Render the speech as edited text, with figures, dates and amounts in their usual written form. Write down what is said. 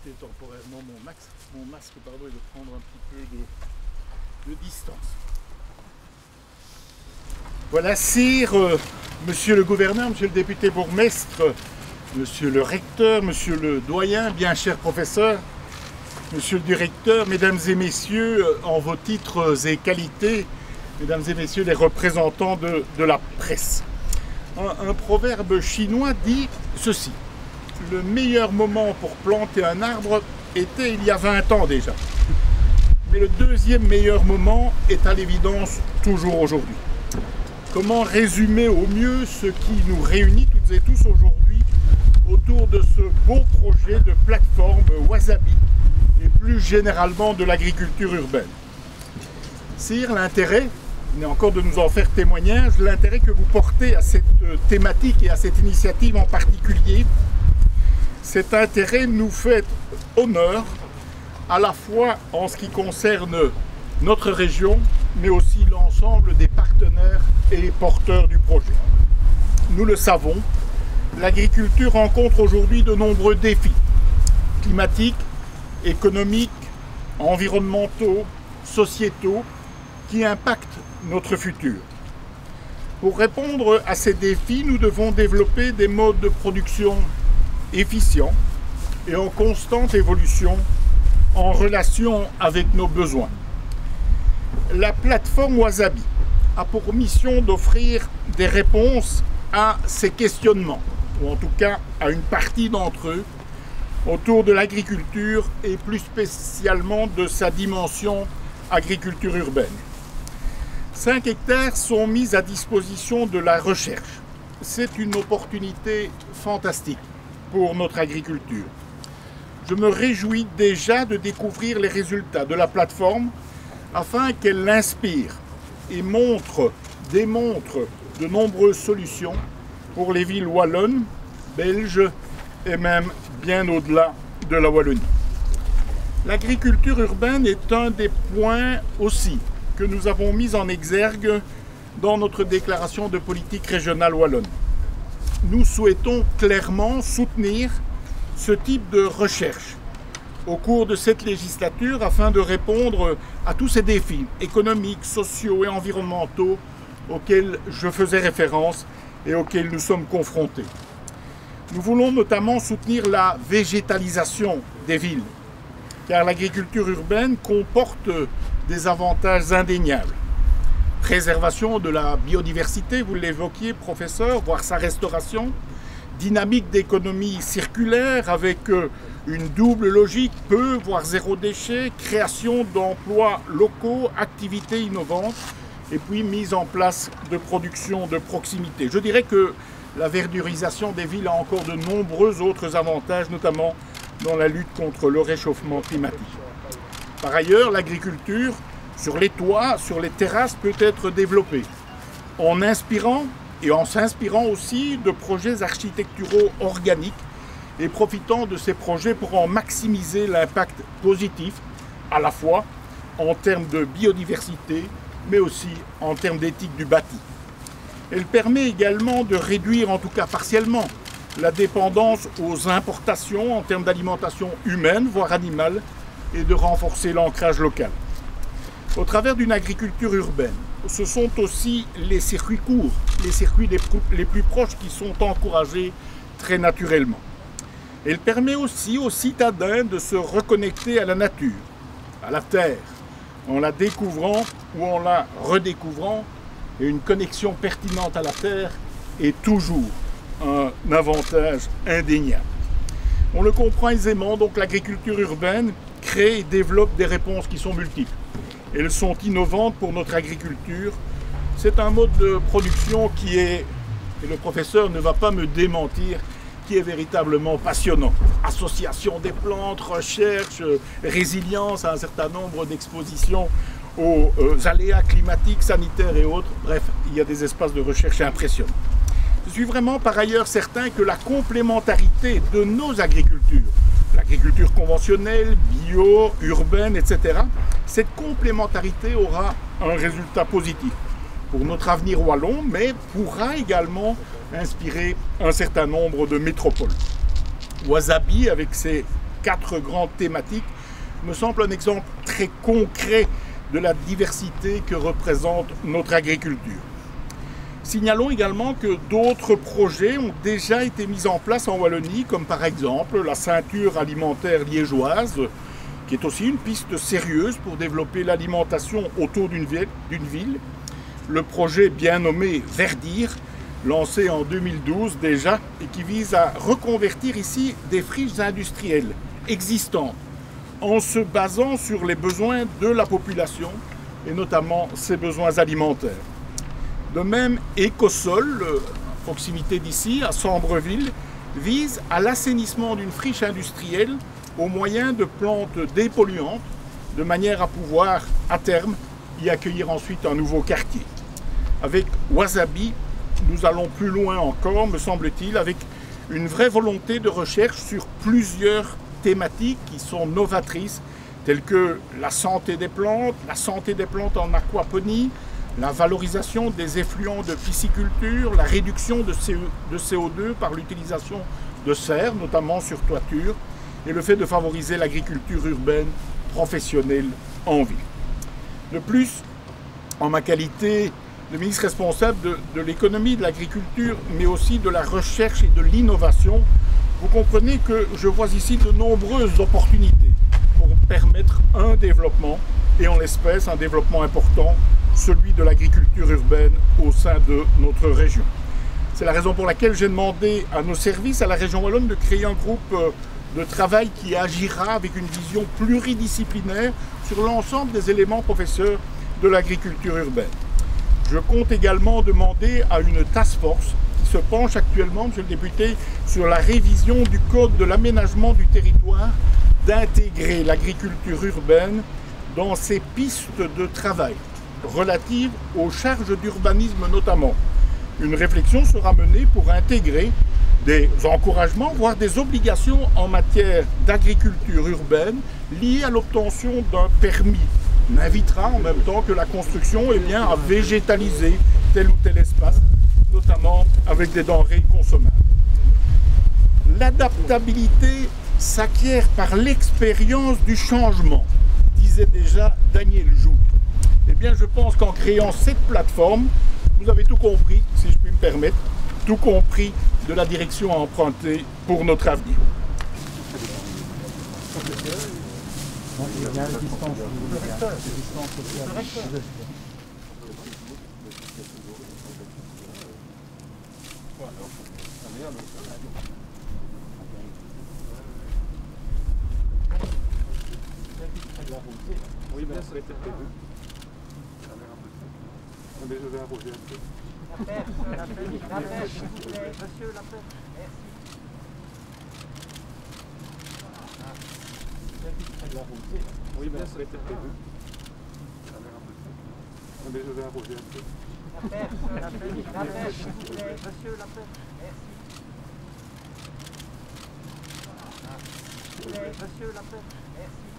quitter temporairement mon masque et de prendre un petit peu de distance. Voilà, sire, monsieur le gouverneur, monsieur le député bourgmestre, monsieur le recteur, monsieur le doyen, bien cher professeur, monsieur le directeur, mesdames et messieurs, en vos titres et qualités, mesdames et messieurs les représentants de la presse. Un proverbe chinois dit ceci: le meilleur moment pour planter un arbre était il y a 20 ans déjà. Mais le deuxième meilleur moment est à l'évidence toujours aujourd'hui. Comment résumer au mieux ce qui nous réunit toutes et tous aujourd'hui autour de ce beau projet de plateforme Wasabi et plus généralement de l'agriculture urbaine? Sire, l'intérêt, il est encore de nous en faire témoignage, l'intérêt que vous portez à cette thématique et à cette initiative en particulier, cet intérêt nous fait honneur à la fois en ce qui concerne notre région, mais aussi l'ensemble des partenaires et porteurs du projet. Nous le savons, l'agriculture rencontre aujourd'hui de nombreux défis climatiques, économiques, environnementaux, sociétaux, qui impactent notre futur. Pour répondre à ces défis, nous devons développer des modes de production efficients et en constante évolution en relation avec nos besoins. La plateforme Wasabi a pour mission d'offrir des réponses à ces questionnements, ou en tout cas à une partie d'entre eux, autour de l'agriculture et plus spécialement de sa dimension agriculture urbaine. 5 hectares sont mis à disposition de la recherche. C'est une opportunité fantastique pour notre agriculture. Je me réjouis déjà de découvrir les résultats de la plateforme afin qu'elle inspire et démontre de nombreuses solutions pour les villes wallonnes, belges et même bien au-delà de la Wallonie. L'agriculture urbaine est un des points aussi que nous avons mis en exergue dans notre déclaration de politique régionale wallonne. Nous souhaitons clairement soutenir ce type de recherche au cours de cette législature afin de répondre à tous ces défis économiques, sociaux et environnementaux auxquels je faisais référence et auxquels nous sommes confrontés. Nous voulons notamment soutenir la végétalisation des villes, car l'agriculture urbaine comporte des avantages indéniables. Préservation de la biodiversité, vous l'évoquiez, professeur, voire sa restauration, dynamique d'économie circulaire avec une double logique, peu, voire zéro déchet, création d'emplois locaux, activités innovantes, et puis mise en place de production de proximité. Je dirais que la verdurisation des villes a encore de nombreux autres avantages, notamment dans la lutte contre le réchauffement climatique. Par ailleurs, l'agriculture sur les toits, sur les terrasses peut être développée en inspirant et en s'inspirant aussi de projets architecturaux organiques et profitant de ces projets pour en maximiser l'impact positif à la fois en termes de biodiversité mais aussi en termes d'éthique du bâti. Elle permet également de réduire, en tout cas partiellement, la dépendance aux importations en termes d'alimentation humaine, voire animale, et de renforcer l'ancrage local. Au travers d'une agriculture urbaine, ce sont aussi les circuits courts, les circuits les plus proches qui sont encouragés très naturellement. Elle permet aussi aux citadins de se reconnecter à la nature, à la terre, en la découvrant ou en la redécouvrant. Et une connexion pertinente à la terre est toujours un avantage indéniable. On le comprend aisément, donc l'agriculture urbaine crée et développe des réponses qui sont multiples. Elles sont innovantes pour notre agriculture. C'est un mode de production qui est, et le professeur ne va pas me démentir, qui est véritablement passionnant. Association des plantes, recherche, résilience à un certain nombre d'expositions aux aléas climatiques, sanitaires et autres. Bref, il y a des espaces de recherche impressionnants. Je suis vraiment par ailleurs certain que la complémentarité de nos agricultures, l'agriculture conventionnelle, bio, urbaine, etc., cette complémentarité aura un résultat positif pour notre avenir wallon, mais pourra également inspirer un certain nombre de métropoles. Wasabi, avec ses 4 grandes thématiques me semble un exemple très concret de la diversité que représente notre agriculture. Signalons également que d'autres projets ont déjà été mis en place en Wallonie, comme par exemple la ceinture alimentaire liégeoise, qui est aussi une piste sérieuse pour développer l'alimentation autour d'une ville. Le projet bien nommé Verdir, lancé en 2012 déjà, et qui vise à reconvertir ici des friches industrielles existantes, en se basant sur les besoins de la population, et notamment ses besoins alimentaires. De même, Écosol, à proximité d'ici, à Sambreville, vise à l'assainissement d'une friche industrielle au moyen de plantes dépolluantes, de manière à pouvoir, à terme, y accueillir ensuite un nouveau quartier. Avec Wasabi, nous allons plus loin encore, me semble-t-il, avec une vraie volonté de recherche sur plusieurs thématiques qui sont novatrices, telles que la santé des plantes en aquaponie, la valorisation des effluents de pisciculture, la réduction de CO2 par l'utilisation de serres, notamment sur toiture, et le fait de favoriser l'agriculture urbaine professionnelle en ville. De plus, en ma qualité de ministre responsable de l'économie, de l'agriculture, mais aussi de la recherche et de l'innovation, vous comprenez que je vois ici de nombreuses opportunités pour permettre un développement, et en l'espèce un développement important, celui de l'agriculture urbaine au sein de notre région. C'est la raison pour laquelle j'ai demandé à nos services, à la région wallonne, de créer un groupe de travail qui agira avec une vision pluridisciplinaire sur l'ensemble des éléments professeurs de l'agriculture urbaine. Je compte également demander à une task force qui se penche actuellement, monsieur le député, sur la révision du code de l'aménagement du territoire, d'intégrer l'agriculture urbaine dans ses pistes de travail relatives aux charges d'urbanisme notamment. Une réflexion sera menée pour intégrer des encouragements, voire des obligations en matière d'agriculture urbaine liées à l'obtention d'un permis. On invitera en même temps que la construction à végétaliser tel ou tel espace, notamment avec des denrées consommables. L'adaptabilité s'acquiert par l'expérience du changement, disait déjà Daniel Joux. Eh bien, je pense qu'en créant cette plateforme, vous avez tout compris, si je puis me permettre, tout compris de la direction à emprunter pour notre avenir. Oui, mais ça serait peut-être prévu. Mais je vais arroger un peu. La pêche, s'il vous plaît. Monsieur, la pêche. Merci. Oui, mais ça serait peut-être prévu. Mais je vais arroger un peu. La pêche, s'il vous plaît. Monsieur, la pêche. Merci. Monsieur, la pêche. Merci.